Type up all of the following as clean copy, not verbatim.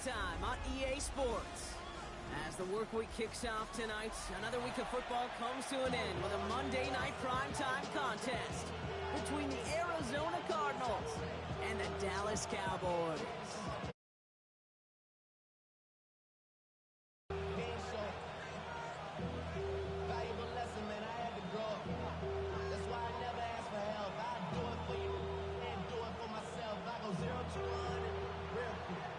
Time on EA Sports. As the work week kicks off tonight, another week of football comes to an end with a Monday night primetime contest between the Arizona Cardinals and the Dallas Cowboys. Valuable lesson, man. I had to grow up. That's why I never ask for help. I do it for you and do it for myself. I go 0 to 100 real quick.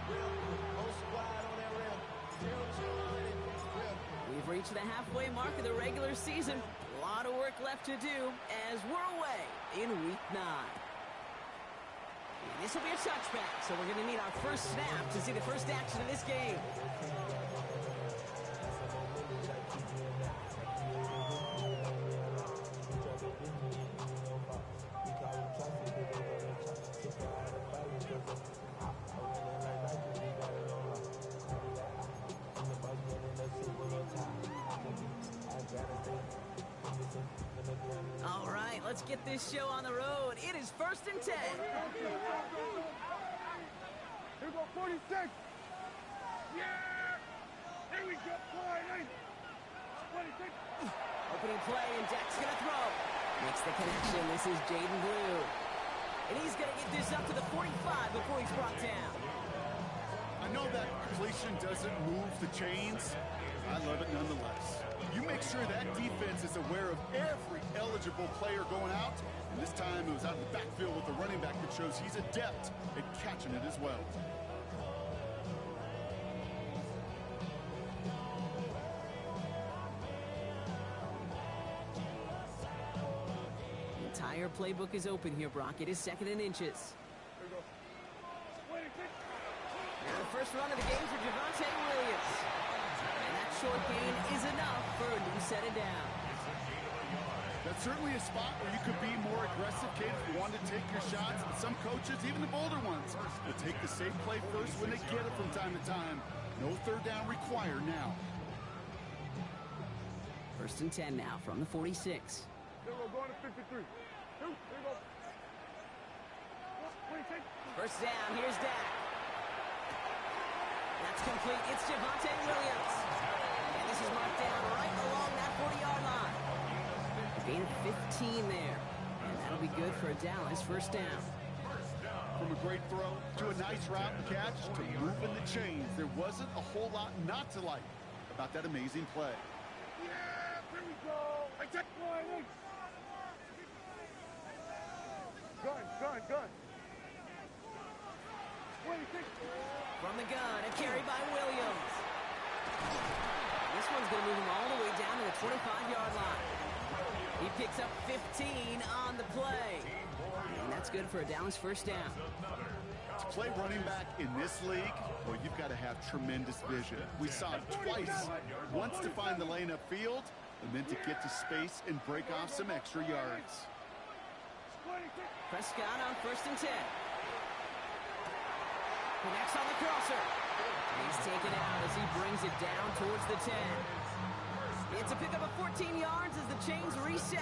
Real quick. Whole squad on that real quick. 0 to 100 real quick. We've reached the halfway mark of the regular season. A lot of work left to do as we're away in Week 9. And this will be a touchback, so we're going to need our first snap to see the first action of this game. All right, let's get this show on the road. It is 1st and 10. Here we go, 46. Yeah! Here we go, 48. 26. Opening play, and Dak's going to throw. Makes the connection. This is Jaden Blue. And he's going to get this up to the 45 before he's brought down. I know that completion doesn't move the chains. I love it nonetheless. You make sure that defense is aware of every eligible player going out. And this time it was out of the backfield with the running back that shows he's adept at catching it as well. The entire playbook is open here, Brock. It is 2nd and inches. Here we go. 26. Now the first run of the game for Javonte Williams. And that short gain is enough for a new set of downs. That's certainly a spot where you could be more aggressive, kid, if you want to take your shots. And some coaches, even the bolder ones, will take the safe play first when they get it from time to time. No third down required now. 1st and 10 now from the 46. Here we go, going to 53. Here we go. 26. First down, here's Dak. That's complete. It's Javonte Williams. And this is marked down right along that 40-yard line. Gain of 15 there. And that'll be good for a Dallas first down. From a great throw to a nice route and catch to moving the chains, there wasn't a whole lot not to like about that amazing play. Yeah, here we go. I take 1. Gun. 26. From the gun, a carry by Williams. This one's going to move him all the way down to the 25-yard line. He picks up 15 on the play. And that's good for a Dallas first down. To play running back in this league, well, you've got to have tremendous vision. We saw it twice. Once to find the lane upfield, and then to get to space and break off some extra yards. Prescott on 1st and 10. Connects on the crosser. He's taken out as he brings it down towards the 10. It's a pickup of 14 yards as the chains reset.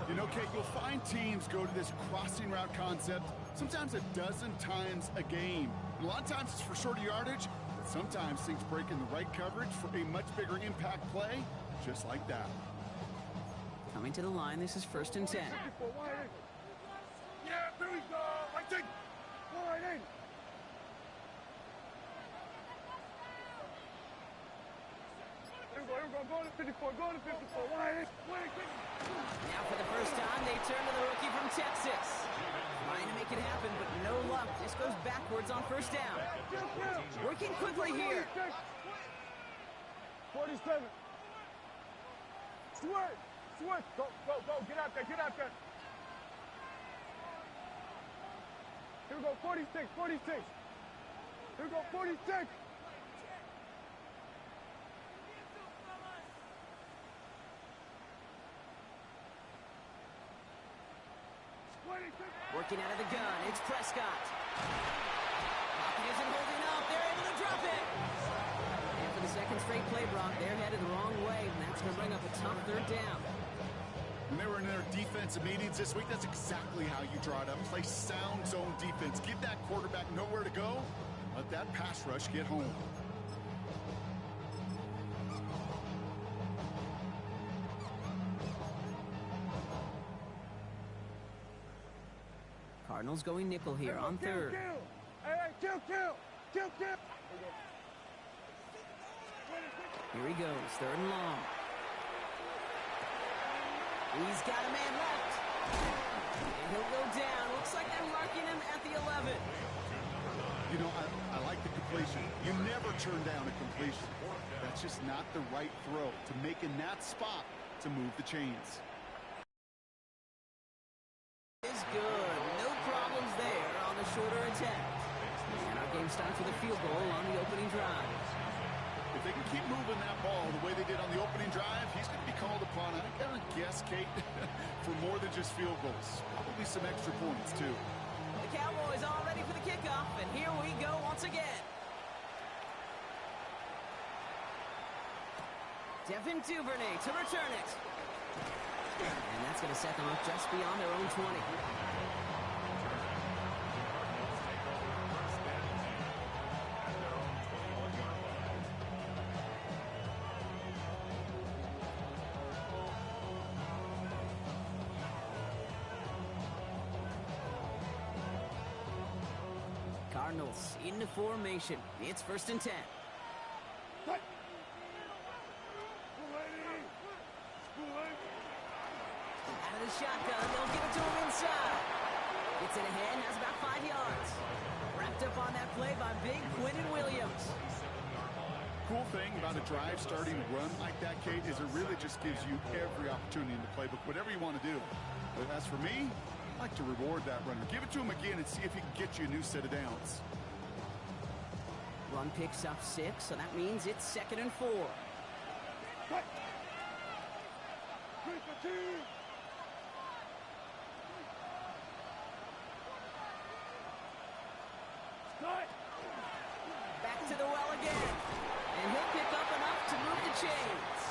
You know, Kate, you'll find teams go to this crossing route concept sometimes a dozen times a game. And a lot of times it's for shorter yardage, but sometimes things break in the right coverage for a much bigger impact play, just like that. Coming to the line, this is 1st and 10. Yeah, here we go. I take 1. Here we go, going to 54, 1. Now for the first time, they turn to the rookie from Texas. Trying to make it happen, but no luck. Just goes backwards on first down. Working quickly here. 47. Switch. Go. Get out there. Here we go, 46. Here we go, 46. Working out of the gun, it's Prescott. Pocket isn't holding up. They're able to drop it. And for the second straight play, Brock, they're headed the wrong way, and that's going to bring up a tough 3rd down. When they were in their defensive meetings this week, that's exactly how you draw it up. Play sound zone defense. Give that quarterback nowhere to go. Let that pass rush get home. Cardinals going nickel here on third. Hey, kill. Here he goes, third and long. He's got a man left. And he'll go down. Looks like they're marking him at the 11. You know, I like the completion. You never turn down a completion. That's just not the right throw to make in that spot to move the chains. Is good. No problems there on the shorter attempt. And our game starts with a field goal on the opening drive. If they can keep moving that ball the way they did on the opening drive, he's going to be called upon, I gotta guess, Kate, for more than just field goals. Probably some extra points, too. The Cowboys all ready for the kickoff, and here we go once again. Devin Duvernay to return it. And that's going to set them up just beyond their own 20. Cardinals into formation. It's 1st and 10. Out of the shotgun, they'll give it to him inside. Gets it ahead, has about 5 yards. Wrapped up on that play by big Quinnen Williams. Cool thing about a drive starting to run like that, Kate, is it really just gives you every opportunity in the playbook, whatever you want to do. But as for me, I like to reward that runner. Give it to him again and see if he can get you a new set of downs. Run picks up 6, so that means it's 2nd and 4. Back to the well again. And he'll pick up enough to move the chains.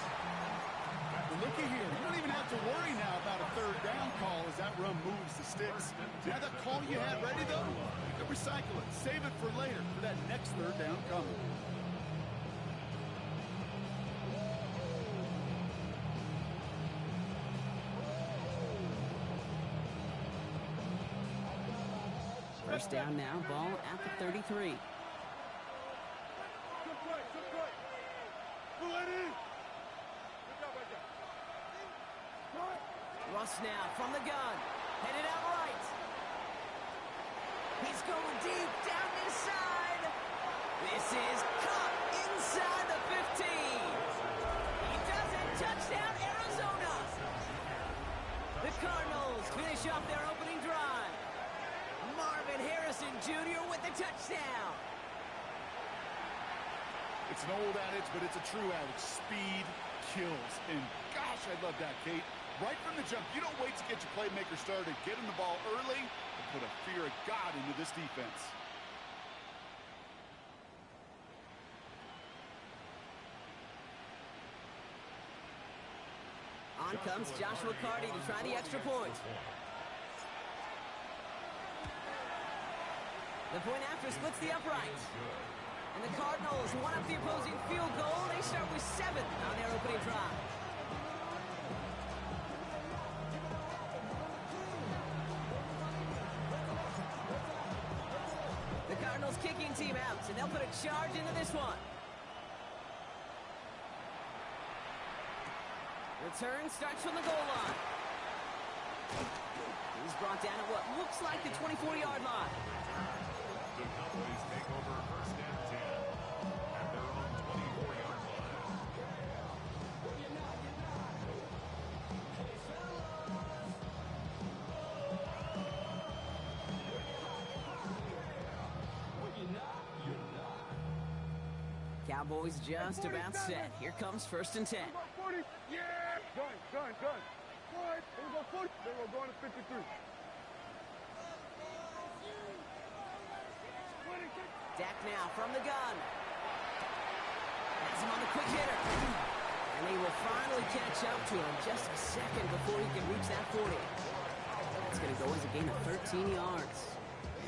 Well, looky here. You don't even have to worry now about a 3rd down call as that run moves the sticks. See how that call you had ready, though? You can recycle it. Save it for later for that next 3rd down coming. First down now, ball at the 33. Russ now from the gun. Headed out right. He's going deep down this side. This is caught inside the 15. He does it. Touchdown, Arizona. The Cardinals finish off their opening drive. Marvin Harrison Jr. with the touchdown. It's an old adage, but it's a true adage. Speed kills. And gosh, I love that, Kate. Right from the jump, you don't wait to get your playmaker started. Get him the ball early and put a fear of God into this defense. On comes Joshua Carty to try the extra point. The point after splits the upright. And the Cardinals one up the opposing field goal. They start with 7 on their opening drive. The Cardinals kicking team out, and they'll put a charge into this one. Return starts from the goal line. He's brought down at what looks like the 24-yard line. The Cowboys take over 1st and 10 at their own 24-yard line. Cowboys just about set. Here comes 1st and 10. Yeah! Gun. What? Here we go, 40. Then we're going to 53. Dak now from the gun. Has him on the quick hitter. And they will finally catch up to him just a second before he can reach that 40. That's going to go as a gain of 13 yards.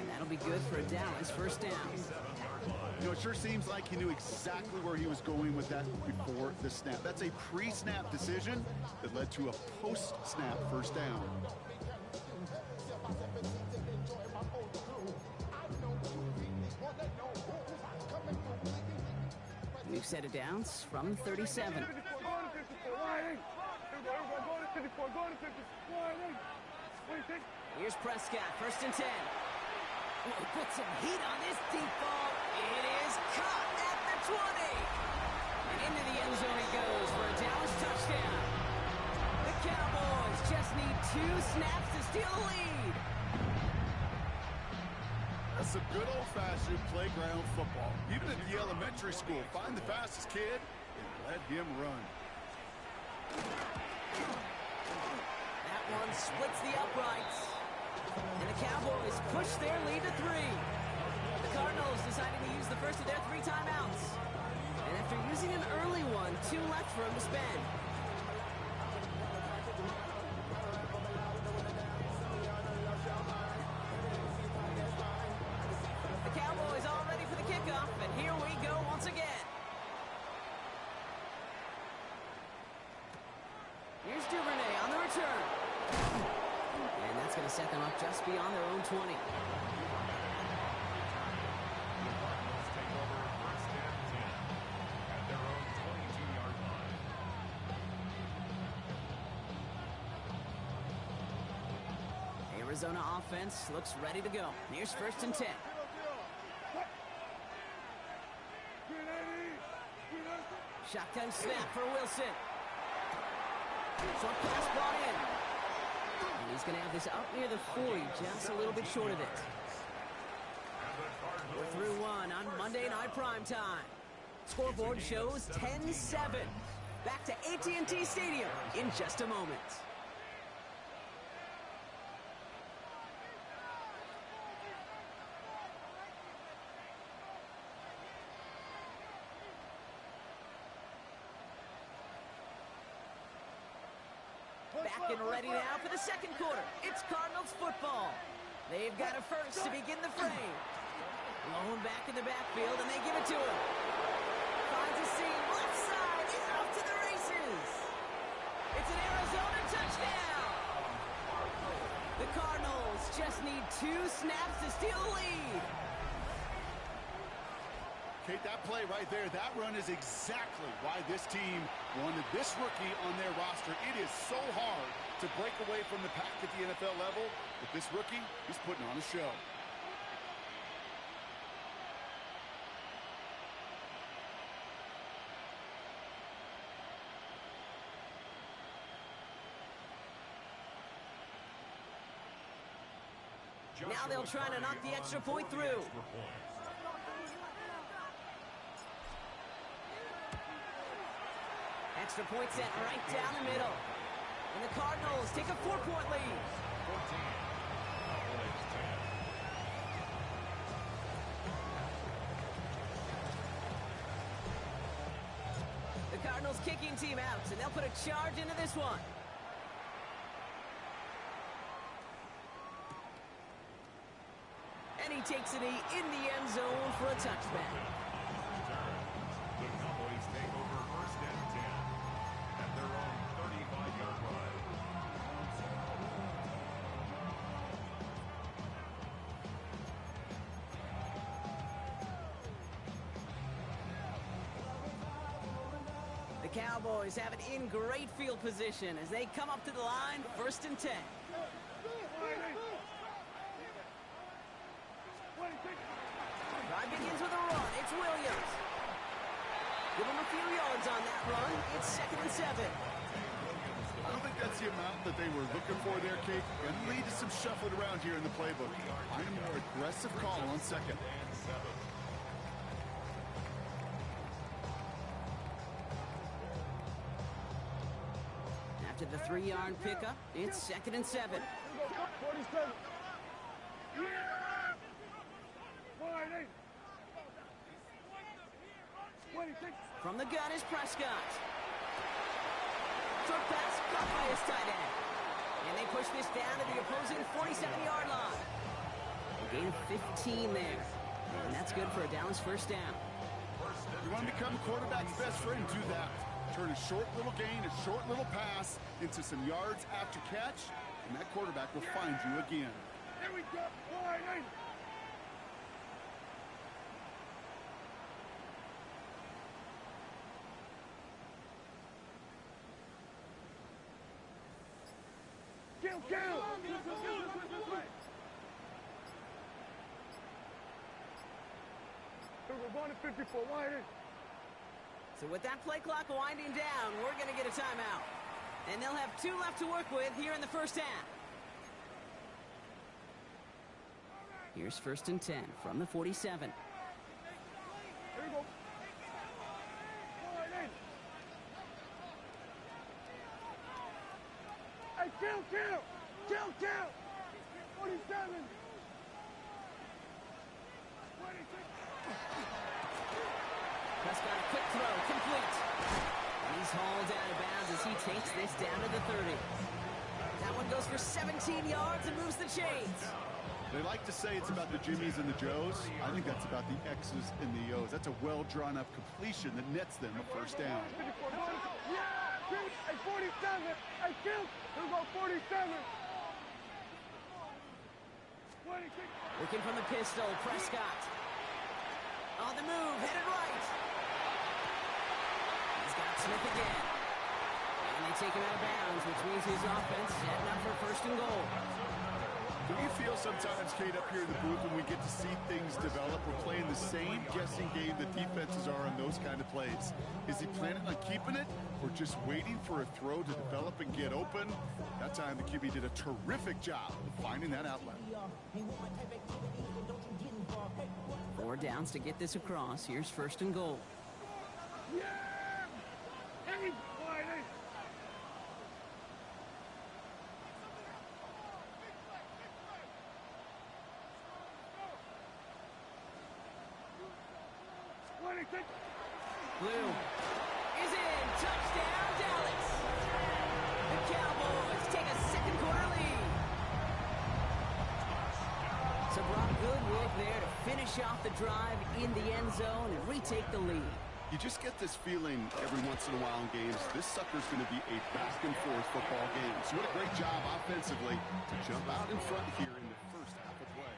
And that'll be good for a Dallas 1st down. it sure seems like he knew exactly where he was going with that before the snap. That's a pre-snap decision that led to a post-snap first down. New set of downs from 37. Here's Prescott, 1st and 10. Oh, he put some heat on this deep ball. It is caught at the 20. And into the end zone he goes for a Dallas touchdown. The Cowboys just need 2 snaps to steal the lead. That's some good old-fashioned playground football. Even at the elementary school, find the fastest kid and let him run. That one splits the uprights. And the Cowboys push their lead to 3. The Cardinals deciding to use the first of their 3 timeouts. And after using an early one, 2 left for him to spend. The Cowboys all ready for the kickoff, and here we go once again. Here's Duvernay on the return. And that's going to set them up just beyond their own 20. Cardinals take over 1st and 10 at their own 22-yard line. Arizona offense looks ready to go. Here's 1st and 10. Shotgun snap for Wilson. Short pass brought in. And he's going to have this up near the 40, just a little bit short of it. We're through 1 on Monday Night Primetime. Scoreboard shows 10-7. Back to AT&T Stadium in just a moment. Back and ready now for the second quarter. It's Cardinals football. They've got a first to begin the frame. Blown back in the backfield, and they give it to him. Finds a seam, left side. He's off to the races. It's an Arizona touchdown. The Cardinals just need 2 snaps to steal the lead. Kate, that play right there, that run is exactly why this team wanted this rookie on their roster. It is so hard to break away from the pack at the NFL level, but this rookie is putting on a show. Now they'll try to knock the extra point through. Extra point set right down the middle. And the Cardinals take a 4-point lead. 14. Cowboys 10. The Cardinals kicking team out, and they'll put a charge into this one. And he takes a knee in the end zone for a touchback. The Cowboys take over 1st and 10 at their own 35-yard line. The Cowboys have it in great field position as they come up to the line, 1st and 10. Drive begins with a run. It's Williams. Give him a few yards on that run. It's 2nd and 7. I don't think that's the amount that they were looking for there, Kate. Going to lead to some shuffling around here in the playbook. Find a more aggressive call on 2nd. After the 3-yard pickup, it's 2nd and 7. 47. From the gun is Prescott. Short pass caught by his tight end. And they push this down to the opposing 47-yard line. A gain of 15 there. And that's good for a Dallas first down. You want to become a quarterback's best friend, do that. Turn a short little gain, a short little pass into some yards after catch, and that quarterback will find you again. Here we go. Wide. Kill. We're going to 54. Wide in. So with that play clock winding down, we're going to get a timeout. And they'll have 2 left to work with here in the first half. Here's 1st and 10 from the 47. Here we go. Wide in. Hey, kill. 47. 26. Prescott, a quick throw, complete. And he's hauled out of bounds as he takes this down to the 30. That one goes for 17 yards and moves the chains. They like to say it's about the Jimmies and the Joes. I think that's about the X's and the O's. That's a well-drawn-up completion that nets them a first down. Yeah, hey, 47. Hey, kill. Here we go, 47. 26. Looking from the pistol, Prescott. On the move, headed right. He's got Smith again. And they take him out of bounds, which means his offense setting up for 1st and goal. Do you feel sometimes, Kate, up here in the booth when we get to see things develop, we're playing the same guessing game that defenses are on those kind of plays? Is he planning on keeping it or just waiting for a throw to develop and get open? That time the QB did a terrific job of finding that outlet. 4 downs to get this across. Here's 1st and goal. Yeah! Hey, wide in. Blue is in. Touchdown, Dallas. The Cowboys take a 2nd quarter lead. So, Brock, good work there to finish off the drive in the end zone and retake the lead. You just get this feeling every once in a while in games, this sucker's going to be a back-and-forth football game. So what a great job offensively to jump out in front here in the first half of play.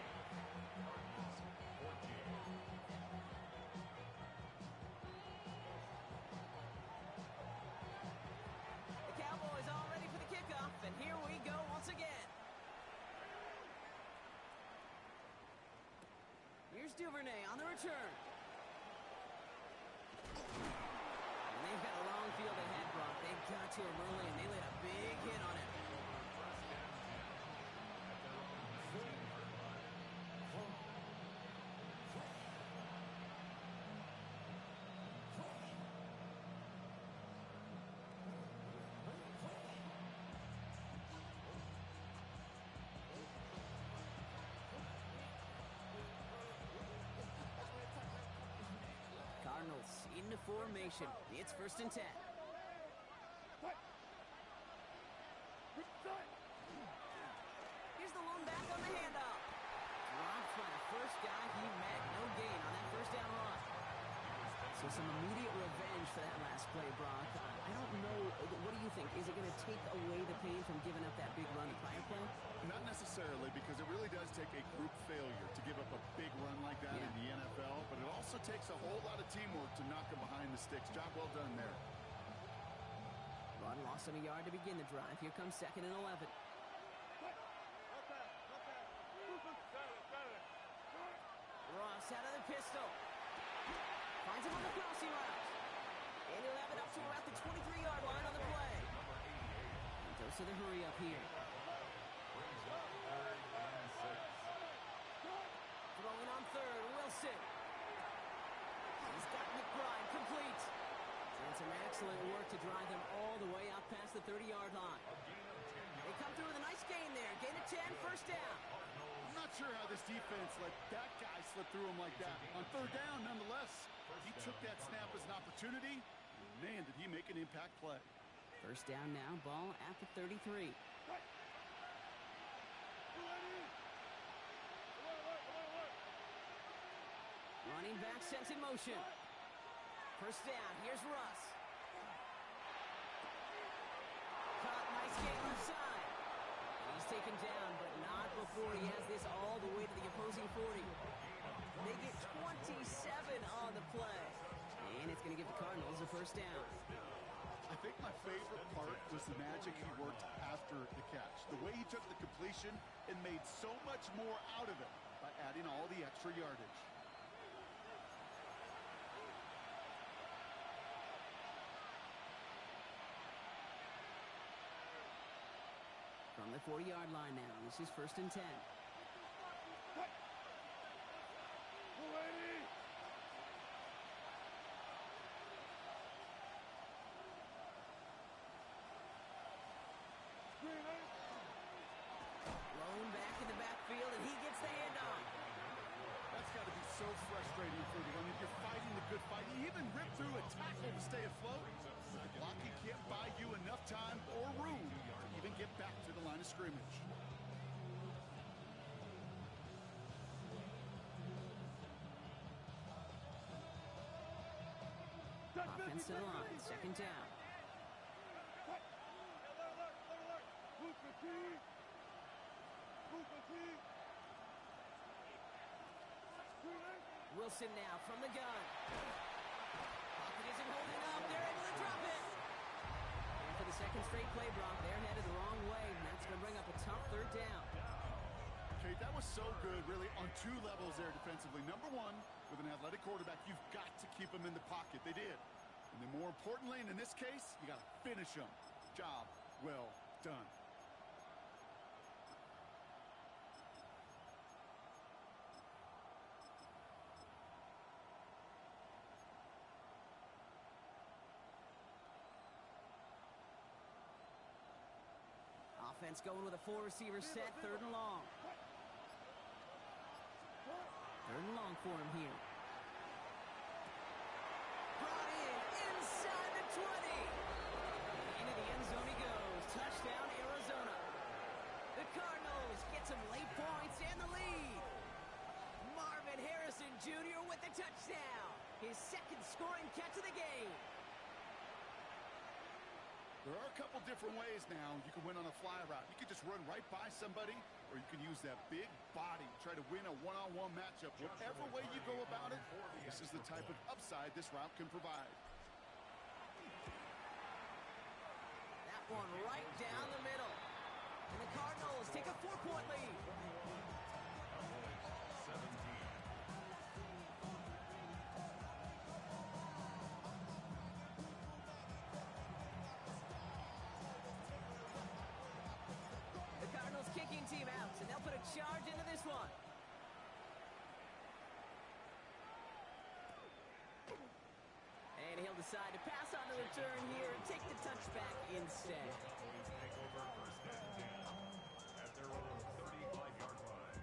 The Cowboys all ready for the kickoff, and here we go once again. Here's Duvernay on the return. And they've got a long field ahead, Brock. They got to him early, and they laid a big hit on him. Cardinals into formation. It's 1st and 10. Here's the lone back on the handoff. Dropped by the first guy he met. No gain on that 1st down run. So some immediate revenge for that last play, Brock. I don't know. What do you think? Is it going to take away the pain from giving up that big run the prior play? Not necessarily, because it really does take a group failure to give up a big run like that in the NFL, but it also takes a whole lot of teamwork to knock him behind the sticks. Job well done there. Run lost him a yard to begin the drive. Here comes 2nd and 11. Ross out of the pistol. Finds him on the crossing route. And he'll have it up to around the 23-yard line on the play. And goes to the hurry up here. Throwing on 3rd, Wilson. He's got McBride complete. And some excellent work to drive them all the way out past the 30-yard line. They come through with a nice gain there. Gain of 10, 1st down. I'm not sure how this defense let that guy slip through him like that. On 3rd down, nonetheless, he took that snap as an opportunity. Man, did he make an impact play. 1st down now, ball at the 33. Running back sent in motion. First down, here's Russ. Caught, nice gain left side. And he's taken down, but not before he has this all the way to the opposing 40. They get 27 on the play. And it's going to give the Cardinals a first down. I think my favorite part was the magic he worked after the catch. The way he took the completion and made so much more out of it by adding all the extra yardage. From the 40-yard line now, this is 1st and 10. Lone back in the backfield, and he gets the handoff. That's got to be so frustrating for you. I mean, you're fighting the good fight. You even rip through a tackle to stay afloat. The blocking can't buy you enough time or room to even get back to the line of scrimmage. Offensive line, 2nd down. Wilson now from the gun. Pocket isn't holding up. They're able to drop it. And for the 2nd straight play, Brock, they're headed the wrong way, and that's going to bring up a tough 3rd down. Okay, that was so good, really, on 2 levels there defensively. Number one, with an athletic quarterback, you've got to keep him in the pocket. They did. And then more importantly, and in this case, you got to finish him. Job well done. Offense going with a 4-receiver set, 3rd and long. 3rd and long for him here. Brought in inside the 20. Into the end zone he goes. Touchdown, Arizona. The Cardinals get some late points and the lead. Marvin Harrison Jr. with the touchdown. His 2nd scoring catch of the game. There are a couple different ways now you can win on a fly route. You can just run right by somebody, or you can use that big body, try to win a one-on-one matchup. Whatever way you go about it, this is the type of upside this route can provide. That one right down the middle. And the Cardinals take a 4-point lead. 17. Kicking team out, and they'll put a charge into this one. And he'll decide to pass on the return here and take the touchback instead. Cowboys take over 1st and 10 at their own 35-yard line.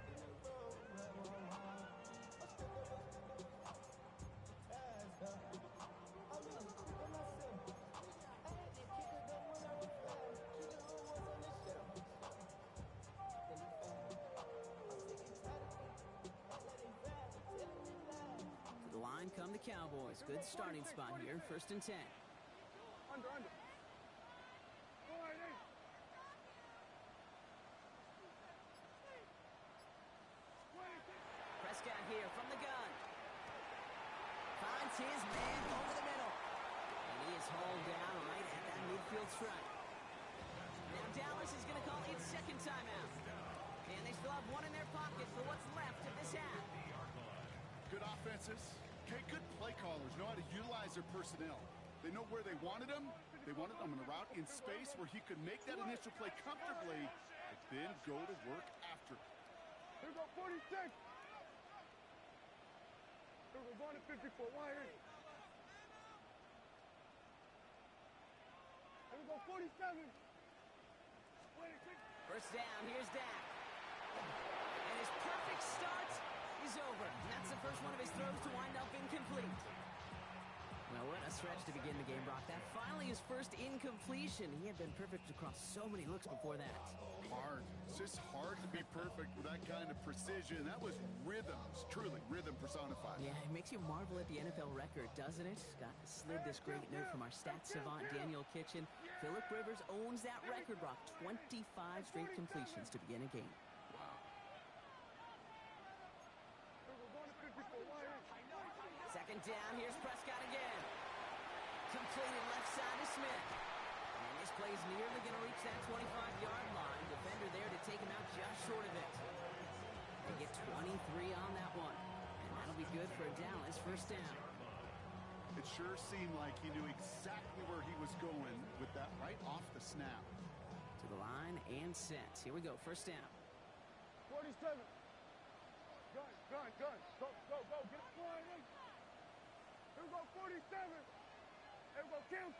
Come the Cowboys. Good starting spot here, 1st and 10. Under. Prescott here from the gun. Finds his man over the middle. And he is hauled down right at that midfield stripe. Now Dallas is going to call its 2nd timeout. And they still have one in their pocket for what's left of this half. Good offenses. Okay, good play callers know how to utilize their personnel. They know where they wanted them. They wanted them on a route in space where he could make that initial play comfortably, but then go to work after. Here we go, 46. Here we go, going to 54. Wide in. Here we go, 47. 1st down, here's Dak. And his perfect start is over. And that's the first one of his throws to wind up incomplete. Well, we're at a stretch to begin the game, Brock. That finally his first incompletion. He had been perfect across so many looks before that. Hard. It's just hard to be perfect with that kind of precision. That was rhythm. It's truly rhythm personified. Yeah, it makes you marvel at the NFL record, doesn't it? Got slid this great note from our stats savant, Daniel Kitchen. Phillip Rivers owns that record, Brock. 25 straight completions to begin a game. Wow. Second down, here's Prescott again. Completed left side to Smith. And this play's nearly going to reach that 25-yard line. Defender there to take him out just short of it. They get 23 on that one. And that'll be good for a Dallas first down. It sure seemed like he knew exactly where he was going with that right off the snap. To the line and set. Here we go, first down. 47. Gun. Go, get it flying in. Here we go, 47. Here we go, kill.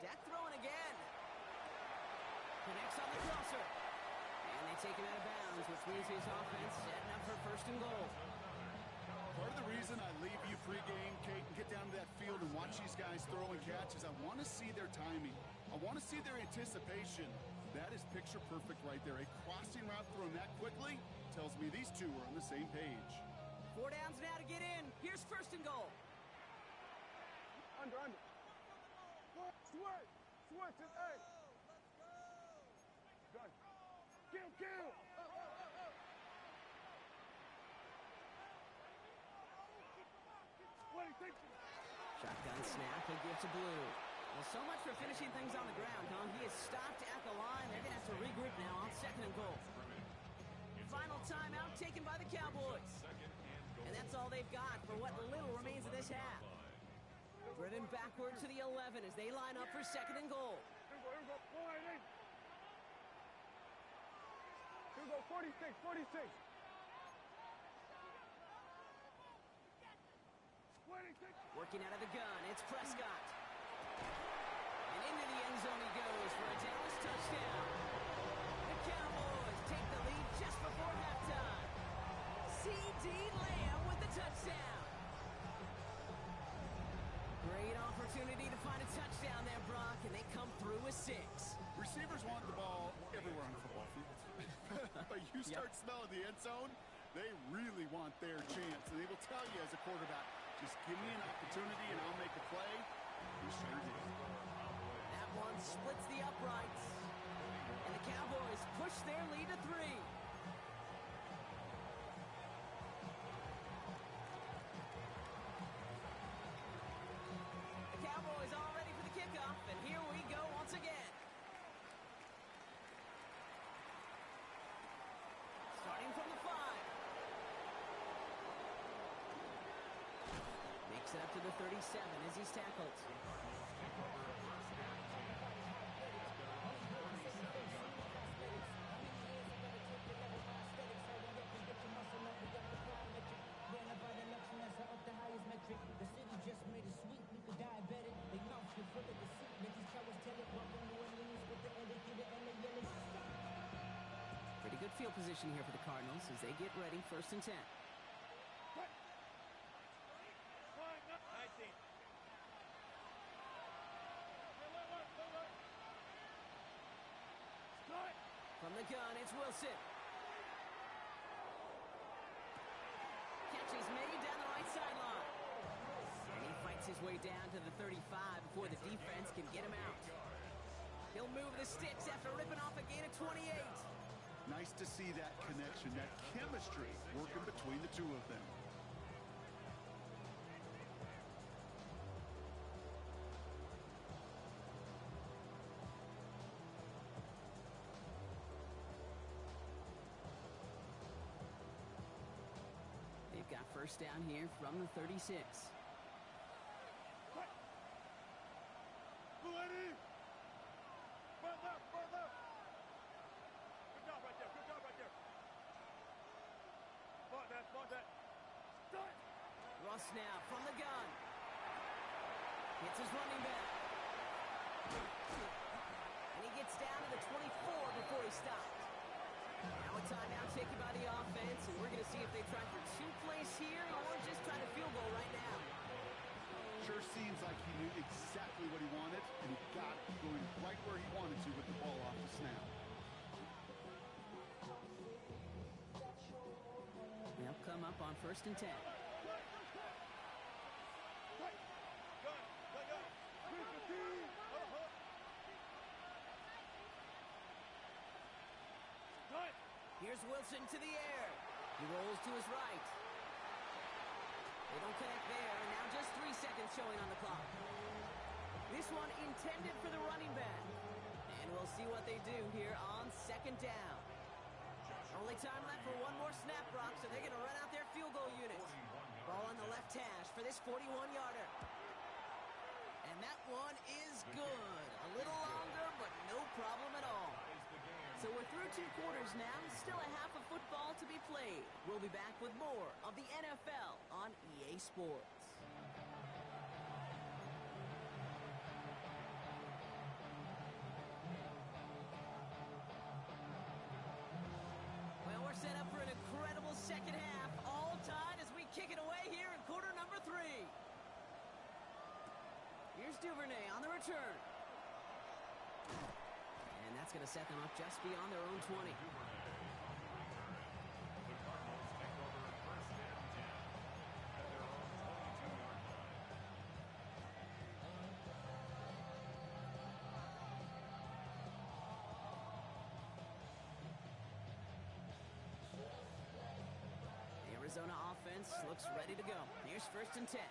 Dak throwing again. Connects on the crosser. And they take him out of bounds, which means his offense setting up for first and goal. Part of the reason I leave you pregame, Kate, and get down to that field and watch these guys throw and catch is I want to see their timing. I want to see their anticipation. That is picture perfect right there. A crossing route thrown that quickly tells me these two are on the same page. 4 downs now to get in. Here's first and goal. Under. Switch it, hey. Gun. Kill. Shotgun snap, he'll give to Blue. Well, so much for finishing things on the ground, huh? He is stopped at the line. They're going to have to regroup now on second and goal. Final timeout taken by the Cowboys. And that's all they've got for what little remains of this half. Driven backward to the 11 as they line up for second and goal. Here we go, flying in. Here we go, 46. 26. Working out of the gun, it's Prescott. And into the end zone he goes for a Dallas touchdown. The Cowboys take the lead just before halftime. C.D. Lamb with the touchdown. Great opportunity to find a touchdown there, Brock, and they come through with 6. Receivers want the ball everywhere on the football field. But you start smelling the end zone, they really want their chance. And they will tell you as a quarterback, just give me an opportunity and I'll make a play. We sure did. That one splits the uprights. And the Cowboys push their lead to 3. The Cowboys all ready for the kickoff, and here we go once again. Starting from the 5. Makes it up to the 37 as he's tackled. The city just made it sweet, we could diabetic. They mouth you full of deceit. Make these cowards tell it. Welcome to Orleans with the etiquette and the yelling. Pretty good field position here for the Cardinals as they get ready, first and 10. 19. From the gun, it's Wilson. Catch is made down the right sideline. And he fights his way down to the 35 before the defense can get him out. He'll move the sticks after ripping off a gain of 28. Nice to see that connection, that chemistry working between the two of them. They've got first down here from the 36. Front left. Good job right there. Spot that. Start. Russ now from the gun. Hits his running back. And he gets down to the 24 before he stops. Now a timeout taken by the offense, and we're going to see if they try for 2 plays here or just try to field goal right now. Sure seems like he knew exactly what he wanted, and he got it going right where he wanted to with the ball off the snap. They'll come up on 1st and 10. Here's Wilson to the air. He rolls to his right. They don't connect there, and now just 3 seconds showing on the clock. This one intended for the running back. And we'll see what they do here on 2nd down. Only time left for one more snap, Brock, so they're going to run out their field goal unit. Ball on the left hash for this 41-yarder. And that one is good. A little longer, but no problem at all. So we're through 2 quarters now. Still a half of football to be played. We'll be back with more of the NFL on EA Sports. Well, we're set up for an incredible second half. All tied as we kick it away here in quarter number 3. Here's Duvernay on the return. And that's going to set them up just beyond their own 20. The Cardinals take over 1st and 10 at their own 22-yard line. The Arizona offense looks ready to go. Here's 1st and 10.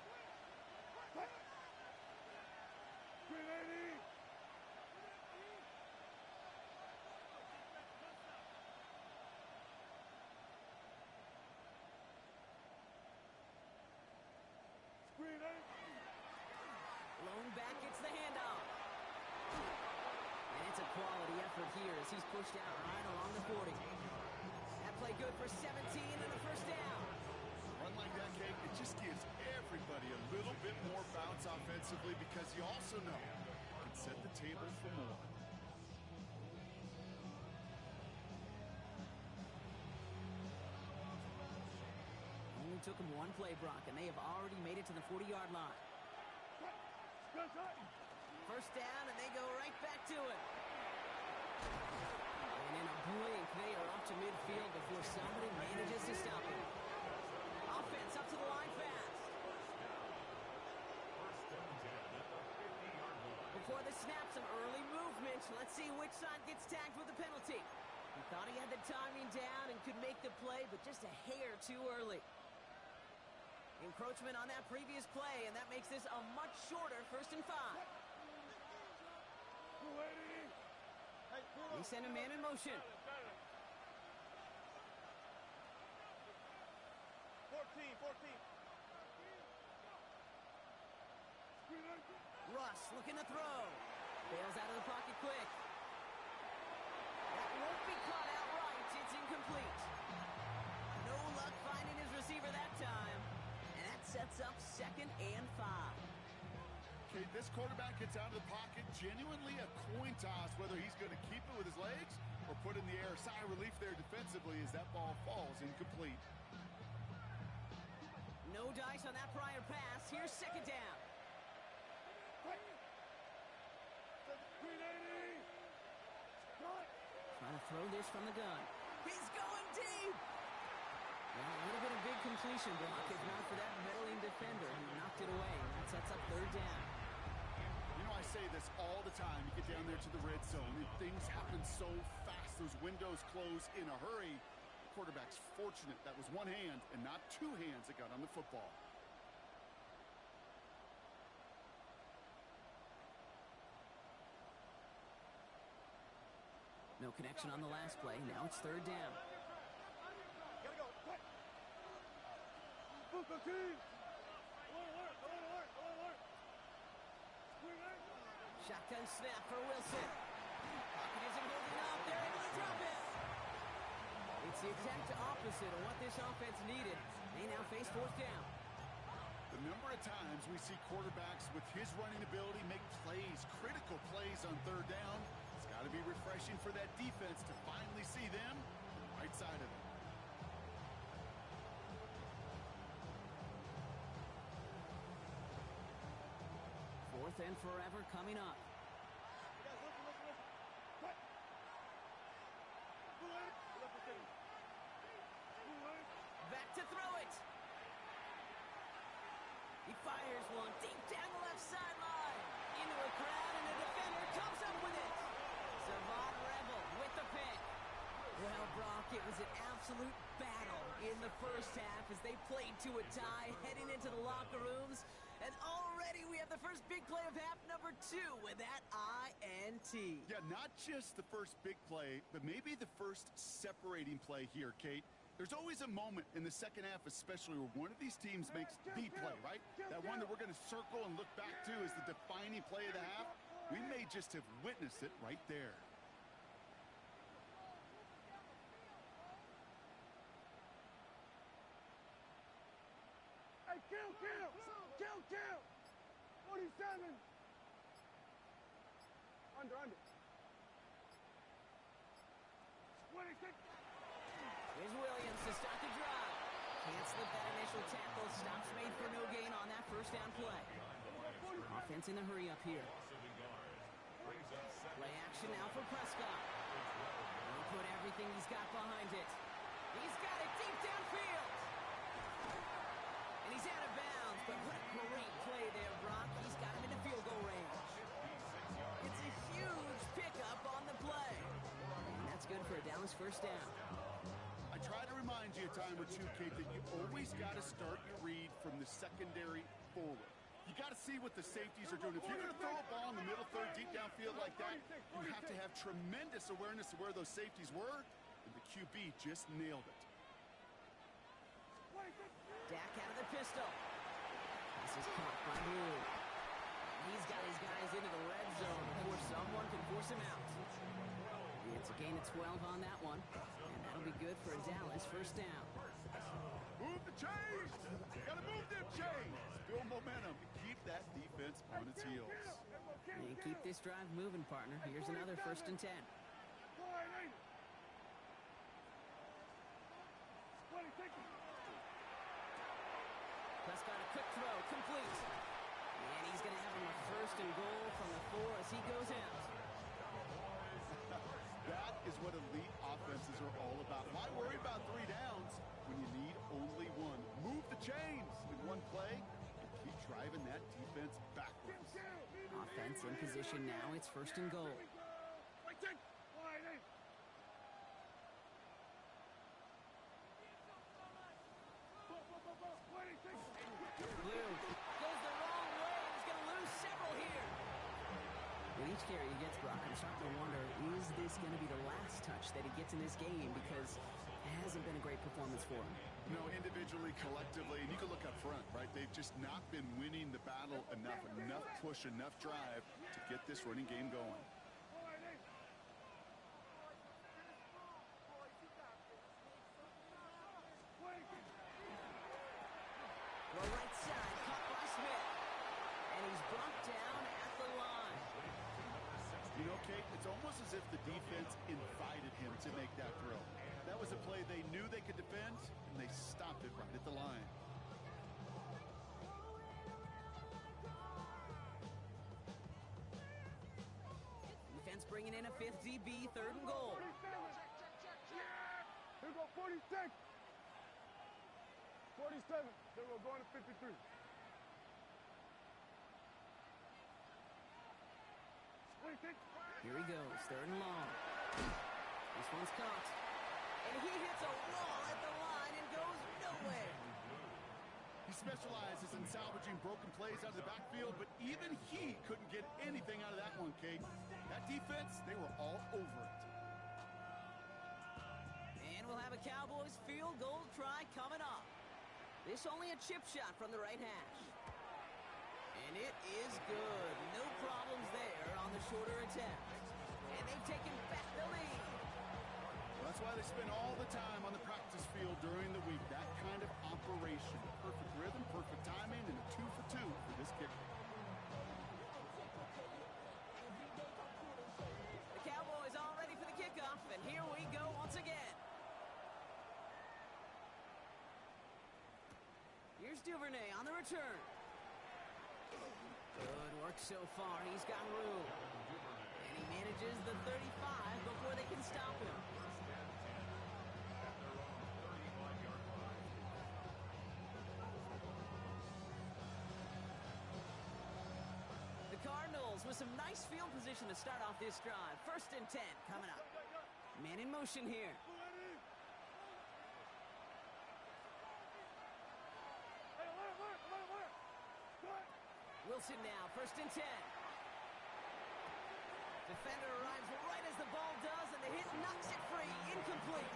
Lone back gets the handoff. And it's a quality effort here as he's pushed out right along the 40. That play good for 17 and a 1st down. Run like that, Kate, it just gives everybody a little bit more bounce offensively because you also know you can set the table for more. Only took him 1 play, Brock, and they have already made it to the 40-yard line. 1st down, and they go right back to it. And in a blink, they are up to midfield before somebody manages to stop him. Offense up to the line fast. Before the snap, some early movement. Let's see which side gets tagged with the penalty. He thought he had the timing down and could make the play, but just a hair too early. Encroachment on that previous play, and that makes this a much shorter 1st and 5. They send a man in motion. 14. Russ looking to throw. Bails out of the pocket quick. That won't be caught outright. It's incomplete. No luck finding his receiver that time. And that sets up 2nd and 5. Okay, this quarterback gets out of the pocket, genuinely a coin toss whether he's going to keep it with his legs or put in the air. Sigh of relief there defensively as that ball falls incomplete. No dice on that prior pass. Here's 2nd down. Trying to throw this from the gun. He's going deep. Well, a little bit of big completion block, if not for that meddling defender who knocked it away. That sets up 3rd down. You know, I say this all the time. You get down there to the red zone, and things happen so fast. Those windows close in a hurry. The quarterback's fortunate that was 1 hand and not 2 hands that got on the football. No connection on the last play. Now it's 3rd down. Shotgun snap for Wilson. Pocket isn't holding up. They're able to drop it. It's the exact opposite of what this offense needed. They now face 4th down. The The number of times we see quarterbacks with his running ability make plays, critical plays on third down. It's got to be refreshing for that defense to finally see them on the right side of it. Fourth and forever coming up. Back to throw it. He fires one deep down the left sideline. Into a crowd, and the defender comes up with it. Savon Rebel with the pick. Well, Brock, it was an absolute battle in the first half as they played to a tie heading into the locker rooms. And already we have the first big play of half number 2 with that INT. Yeah, not just the first big play, but maybe the first separating play here, Kate. There's always a moment in the second half, especially where one of these teams makes the play, right? That one that we're going to circle and look back to as the defining play of the half. We may just have witnessed it right there. Hey, kill! 47! Under. 26. Here's Williams to start the drive. Can't slip that initial tackle. Stops made for no gain on that first down play. Offense in the hurry up here. Play action now for Prescott. He'll put everything he's got behind it. He's got it deep downfield. And he's out of bounds, but what a great play there, Brock. He's got him in the field goal range. It's a huge pickup on the play. And that's good for a Dallas first down. I try to remind you a time or two, Kate, that you always got to start your read from the secondary forward. You got to see what the safeties are doing. If you're going to throw a ball in the middle third deep downfield like that, you have to have tremendous awareness of where those safeties were, and the QB just nailed it. Dak out of the pistol. This is caught by Blue. He's got his guys into the red zone before someone can force him out. It's a gain of 12 on that one, and that'll be good for a Dallas first down. Move the chains! Got to move them chains! Build momentum and keep that defense on its heels. And keep this drive moving, partner. Here's another first and 10. Prescott, a quick throw, complete. And he's going to have him a first and goal from the 4 as he goes out. That is what elite offenses are all about. Why worry about 3 downs when you need only 1? Move the chains in one play and keep driving that defense backwards. Offense in position now. It's first and goal. Blue goes the wrong way. He's going to lose several here. With each carry he gets, Brock, I'm starting to wonder, is this going to be the last touch that he gets in this game? Because it hasn't been a great performance for him. No, individually, collectively, and you can look up front, right? They've just not been winning the battle enough push, enough drive to get this running game going. The right side caught by Smith. And he's brought down at the line. You know, Kate, it's almost as if the defense invited him to make that throw. That was a play they knew they could defend, and they stopped it right at the line. Defense bringing in a 5th DB, 3rd and goal. Here we go, 46. 47. Then we're going to 53. Here he goes, 3rd and long. This one's caught. And he hits a wall at the line and goes nowhere. He specializes in salvaging broken plays out of the backfield, but even he couldn't get anything out of that one, Kate. That defense, they were all over it. And we'll have a Cowboys field goal try coming up. This only a chip shot from the right hash. And it is good. No problems there on the shorter attempt. And they've taken back the lead. Well, that's why they spend all the time on the practice field during the week. That kind of operation. Perfect rhythm, perfect timing, and a 2 for 2 for this kicker. The Cowboys all ready for the kickoff, and here we go once again. Here's Duvernay on the return. Good work so far. He's got room. And he manages the 35 before they can stop him. The Cardinals with some nice field position to start off this drive. 1st and 10 coming up. Man in motion here. Wilson now, 1st and 10. Defender arrives right as the ball does, and the hit knocks it free. Incomplete.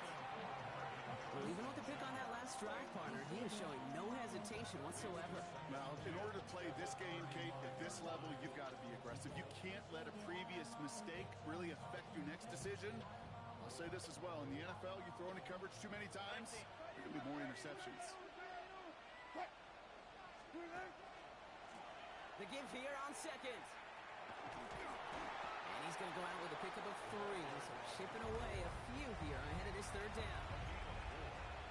Well, even with the pick on that last drive, partner, he is showing no hesitation whatsoever. Now, in order to play this game, Kate, at this level, you've got to be aggressive. You can't let a previous mistake really affect your next decision. I'll say this as well. In the NFL, you throw into coverage too many times, there could be more interceptions. The give here on 2nd. And he's going to go out with a pickup of 3. So chipping away a few here ahead of this 3rd down.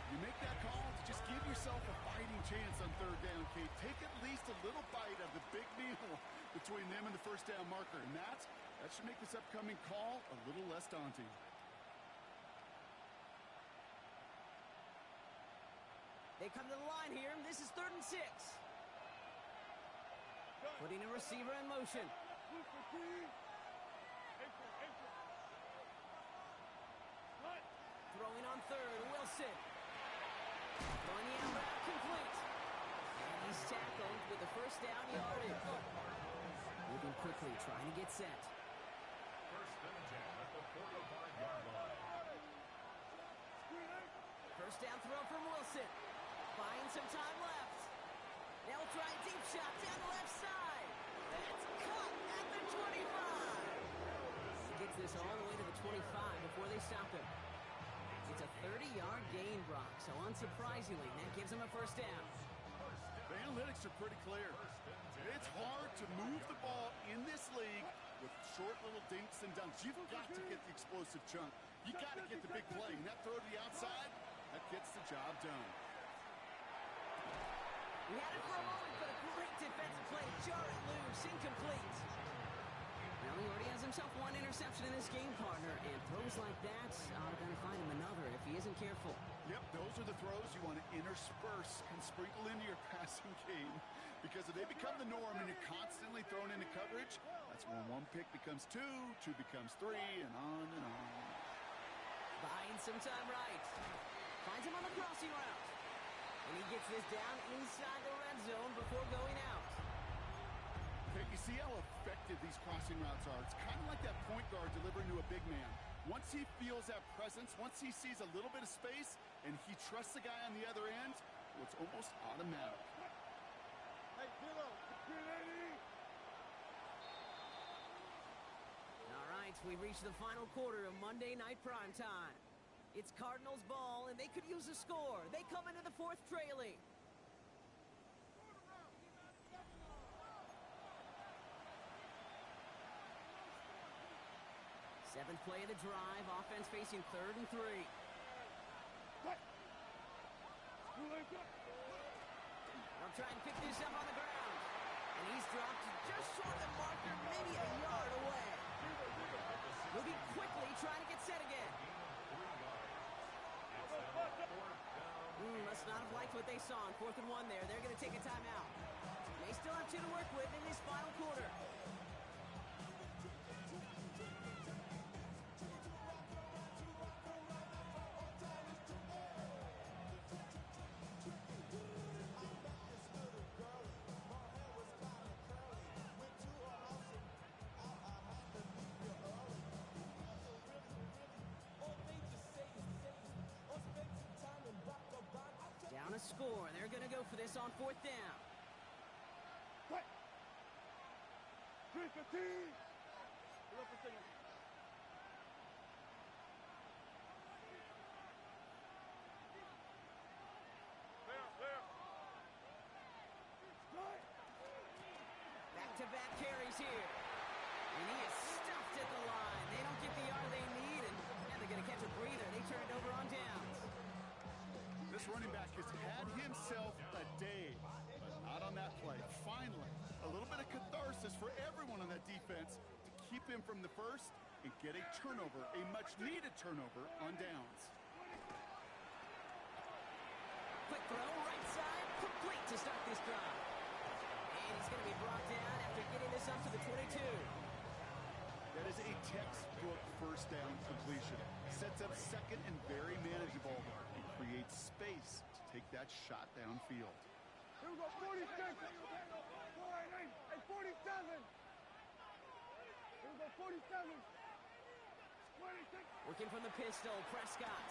You make that call to just give yourself a fighting chance on 3rd down, Kate. Take at least a little bite of the big meal between them and the 1st down marker. And that should make this upcoming call a little less daunting. They come to the line here. This is 3rd and 6. Putting a receiver in motion. Throwing on 3rd, Wilson. Throwing the out route complete. And he's tackled with the 1st down yardage. Moving quickly, trying to get set. 1st and 10 at the 45-yard line. 1st down throw from Wilson. Buying some time left. They'll try a deep shot down the left side. That's caught at the 25. He gets this all the way to the 25 before they stop him. It's a 30-yard gain, Brock, so unsurprisingly, that gives him a 1st down. The analytics are pretty clear. It's hard to move the ball in this league with short little dinks and dunks. You've got to get the explosive chunk. You got to get the big play. And that throw to the outside, that gets the job done. He had it for a moment, but a great defensive play. Jar it loose, incomplete. Well, he already has himself 1 interception in this game, partner, and throws like that are going to find him another if he isn't careful. Yep, those are the throws you want to intersperse and sprinkle into your passing game, because if they become the norm and you're constantly thrown into coverage, that's when 1 pick becomes 2, 2 becomes 3, and on and on. Buying some time right. Finds him on the crossing route. And he gets this down inside the red zone before going out. Okay, you see how effective these crossing routes are. It's kind of like that point guard delivering to a big man. Once he feels that presence, once he sees a little bit of space, and he trusts the guy on the other end, well, it's almost automatic. Hey, Kilo, All right, we've reached the final quarter of Monday Night Primetime. It's Cardinals ball, and they could use a score. They come into the 4th trailing. Seventh play of the drive. Offense facing 3rd and 3. They'll try and pick this up on the ground. And he's dropped just short of the marker, maybe a yard away. Moving quickly, trying to get set again. Must not have liked what they saw on 4th and 1 there. They're going to take a timeout. They still have 2 to work with in this final quarter. Down a score. They're going to go for this on 4th down. 3-15. breather. They turn it over on downs. This running back has had himself a day, but not on that play. Finally, a little bit of catharsis for everyone on that defense to keep him from the first and get a turnover, a much-needed turnover on downs. Quick throw, right side, complete to start this drive. And he's going to be brought down after getting this up to the 22. That is a textbook first down completion. Sets up second and very manageable and creates space to take that shot downfield. Here we go, 46. 48 and 47. Here we go, 47. 26. Working from the pistol, Prescott.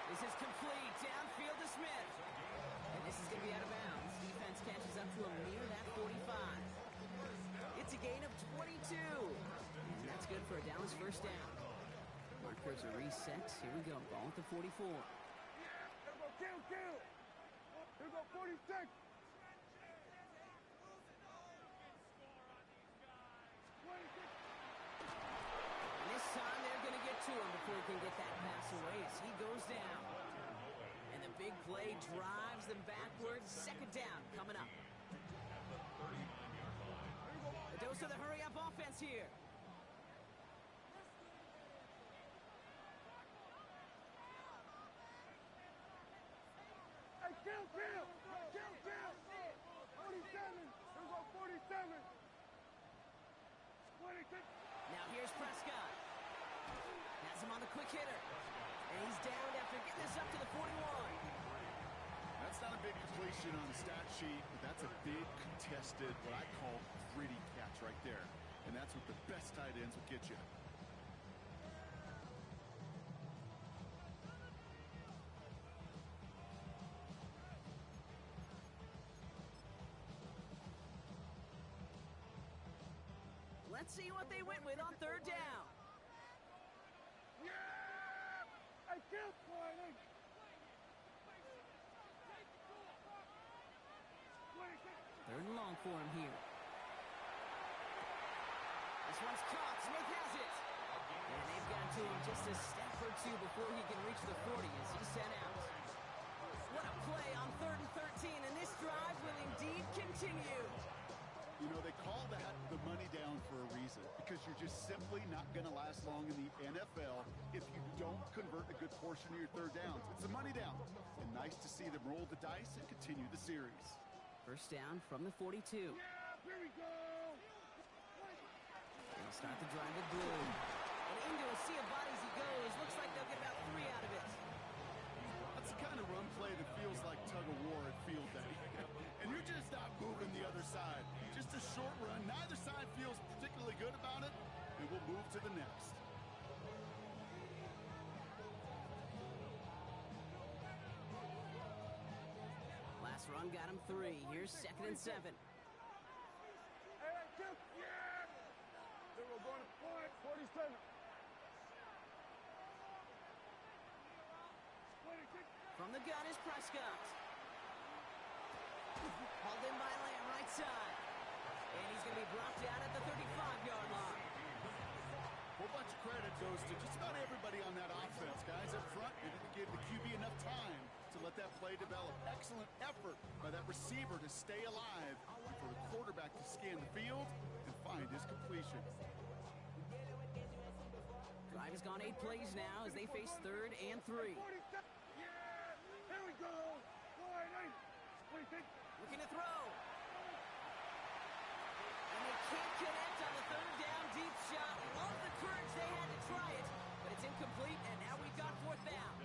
This is complete, downfield to Smith. And this is going to be out of bounds. Defense catches up to him near that 45. It's a gain of 22. And that's good for a Dallas first down. Markers are reset. Here we go, ball at the 44. Here we go, kill. Here we go, 46. 26. And this time they're going to get to him before he can get that pass away as he goes down. And the big play drives them backwards. Second down coming up. A dose of the hurry-up offense here. Hey, kill. 47. Here we go, 47. 26. Now here's Prescott. Has him on the quick hitter. And he's down after getting this up to the 41. That's not a big completion on the stat sheet, but that's a big contested, what I call gritty catch right there. And that's what the best tight ends will get you. Let's see what they went with on third down. Yeah! Hey, kill, 20. 26. Third and long for him here. This one's caught. Smith has it. And they've got to him just a step or two before he can reach the 40 as he's sent out. What a play on 3rd and 13, and this drive will indeed continue. You know, they call that the money down for a reason, because you're just simply not going to last long in the NFL if you don't convert a good portion of your third downs. It's a money down, and nice to see them roll the dice and continue the series. First down from the 42. Yeah, here we go. They'll start the drive with Blue. And into a sea of bodies he goes. Looks like they'll get about 3 out of it. That's the kind of run play that feels like tug of war at field day. And you're just not moving the other side. Just a short run. Neither side feels particularly good about it, and we'll move to the next. Last run got him 3. Here's 2nd and 7. Hey, kill. Yeah! Then we're going to point, 47. 26. From the gun is Prescott. Hauled in by Lamb, right side. And he's going to be brought down at the 35-yard line. A whole bunch of credit goes to just about everybody on that offense. Guys up front, they didn't give the QB enough time to let that play develop. Excellent effort by that receiver to stay alive and for the quarterback to scan the field and find his completion. Drive has gone 8 plays now as they face 3rd and 3. 47. Yeah! Here we go. 48. 26. Looking to throw. And they can't connect on the 3rd down deep shot. Love the courage they had to try it, but it's incomplete, and now we've got 4th down.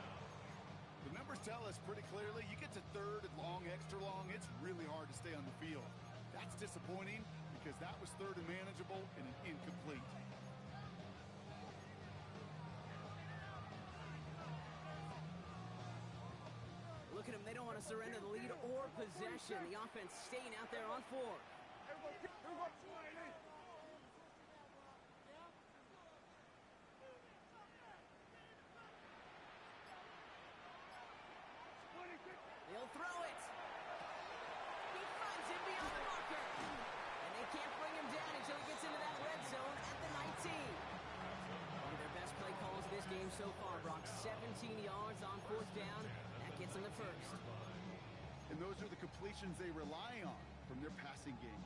The numbers tell us pretty clearly, you get to 3rd and long, extra long, it's really hard to stay on the field. That's disappointing because that was 3rd and manageable and an incomplete. Look at them. They don't want to surrender the lead or possession. The offense staying out there on 4. Here we go. 28. He'll throw it. He finds him beyond the marker. And they can't bring him down until he gets into that red zone at the 19. so far, Brock. 17 yards on fourth down. That gets them the first. And those are the completions they rely on from their passing game.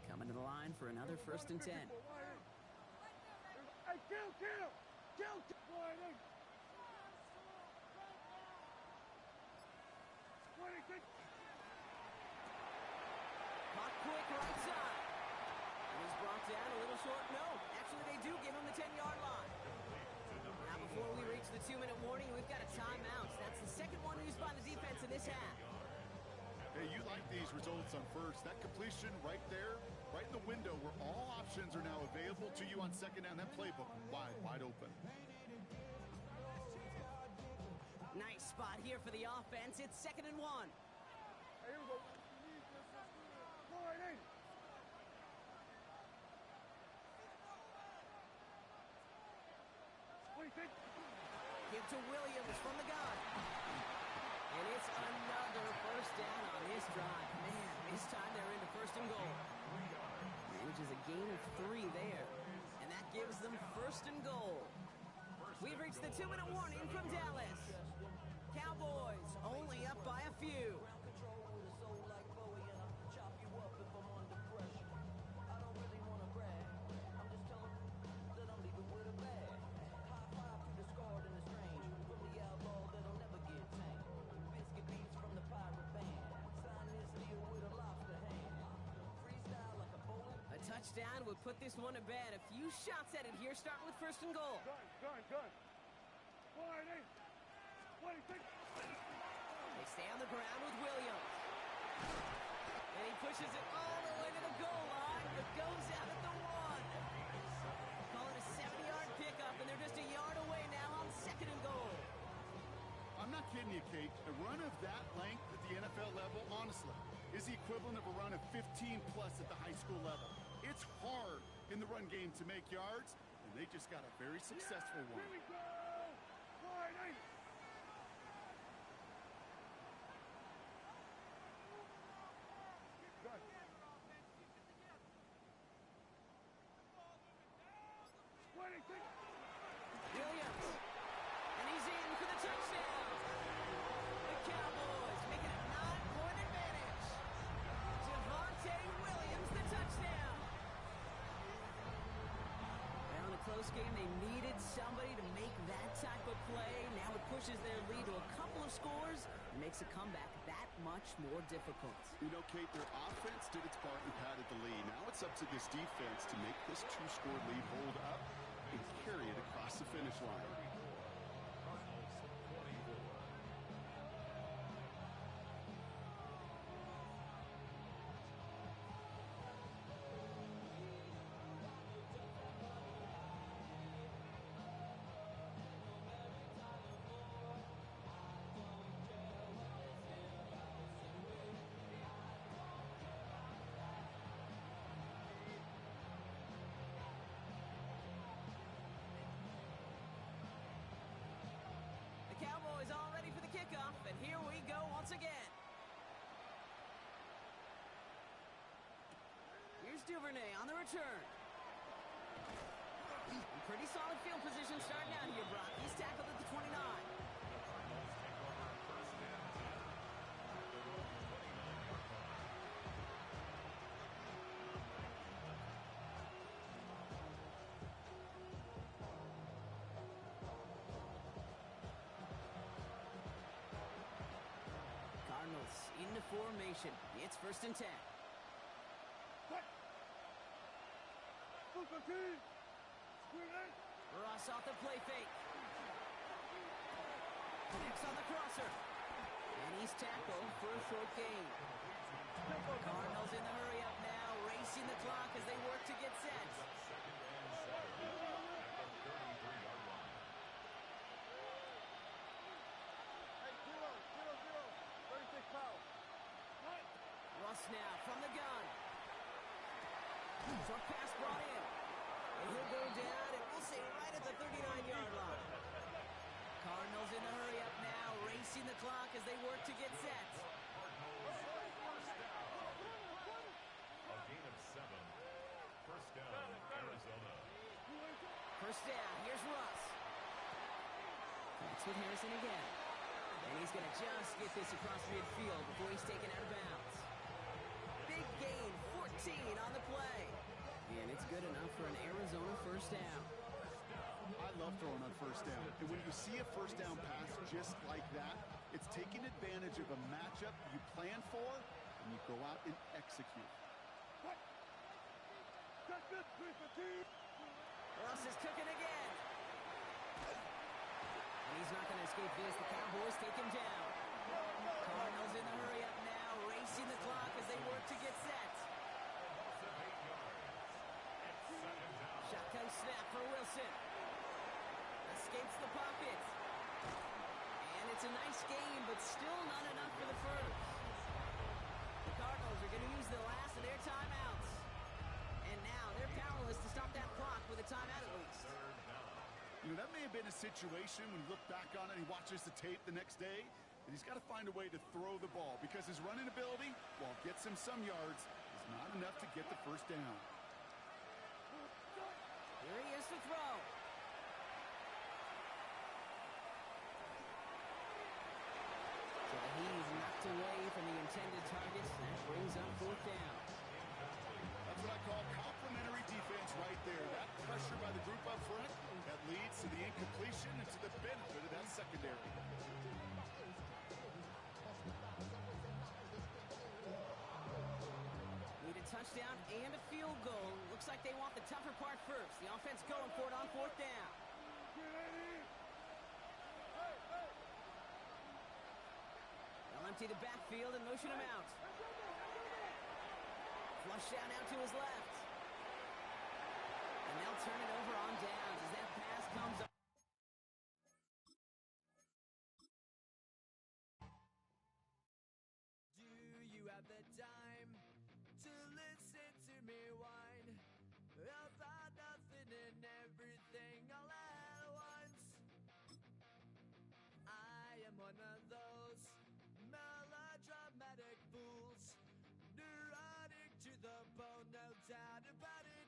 Coming to the line for another 1st and 10. Hey, kill! 26. Caught quick right side. And he's brought down a little short. No, actually they do give him the 10-yard line. Now before we reach the 2-minute warning, we've got a timeout. That's the second one used by the defense in this half. Hey, you like these results on first. That completion right there, right in the window where all options are now available to you on second down. That playbook wide open. Nice spot here for the offense. It's 2nd and 1. Hey, here we go. 480. Give to Williams from the gun. And it's another 1st down on this drive. Man, this time they're into 1st and goal. Manages a gain of 3 there. And that gives them 1st and goal. We've reached the 2-minute warning from Dallas. Cowboys only up by a few. A touchdown would put this one to bed. A few shots at it here, starting with 1st and goal. Gun. 480. 26. They stay on the ground with Williams. And he pushes it all the way to the goal line, but goes out at the 1. Call it a 70-yard pickup, and they're just a yard away now on 2nd and goal. I'm not kidding you, Kate. A run of that length at the NFL level, honestly, is the equivalent of a run of 15-plus at the high school level. It's hard in the run game to make yards, and they just got a very successful one. Here we go. 480. Gun. Williams. And he's in for the touchdown. The Cowboys make it a 9-point advantage. Javonte Williams, the touchdown. Well, in a close game, they needed somebody to make that type of play. Now it pushes their lead to a couple of scores and makes a comeback that much more difficult. You know, Kate, their offense did its part and padded the lead. Now it's up to this defense to make this 2-score lead hold up and carry it across the finish line. Cowboys all ready for the kickoff, and here we go once again. Here's Duvernay on the return. Pretty solid field position starting out here, Brock. He's tackled at the 29. Cardinals into formation. It's 1st and 10. What? Booker T. Ross off the play fake. Next on the crosser. And he's tackled for a short gain. Cardinals in the hurry up now, racing the clock as they work to get set. Russ now from the gun. Short pass brought in. And he'll go down, and we'll say right at the 39-yard line. Cardinals in the hurry up now, racing the clock as they work to get set. with Harrison again. And he's going to just get this across midfield before he's taken out of bounds. Big gain, 14 on the play. And it's good enough for an Arizona first down. I love throwing on first down. And when you see a first down pass just like that, it's taking advantage of a matchup you plan for, and you go out and execute. Ross is cooking again. And he's not going to escape this. The Cowboys take him down. Cardinals in the hurry up now, racing the clock as they work to get set. Shotgun snap for Wilson. Escapes the pocket. And it's a nice game, but still not enough for the first. The Cardinals are going to use the last of their timeouts. And now they're powerless to stop that clock with a timeout at least. You know, that may have been a situation when you look back on it and he watches the tape the next day, and he's got to find a way to throw the ball because his running ability, while it gets him some yards, is not enough to get the first down. Here he is to throw. So he's knocked away from the intended targets. That brings up fourth down. That's what I call complimentary defense right there. That pressure by the group up front, that leads to the incompletion and to the benefit of that secondary. Need a touchdown and a field goal. Looks like they want the tougher part first. The offense going for it on fourth down. They'll empty the backfield and motion him out. Flush down out to his left. And they'll turn it over on downs as that pass comes up. Do you have the time to listen to me whine about nothing and everything all at once? I am one of those melodramatic fools, neurotic to the bone, no doubt about it.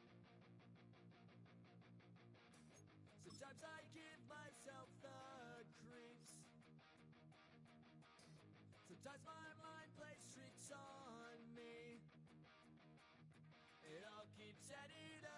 Sometimes I give myself the creeps. Sometimes my mind plays tricks on me. It all keeps adding up.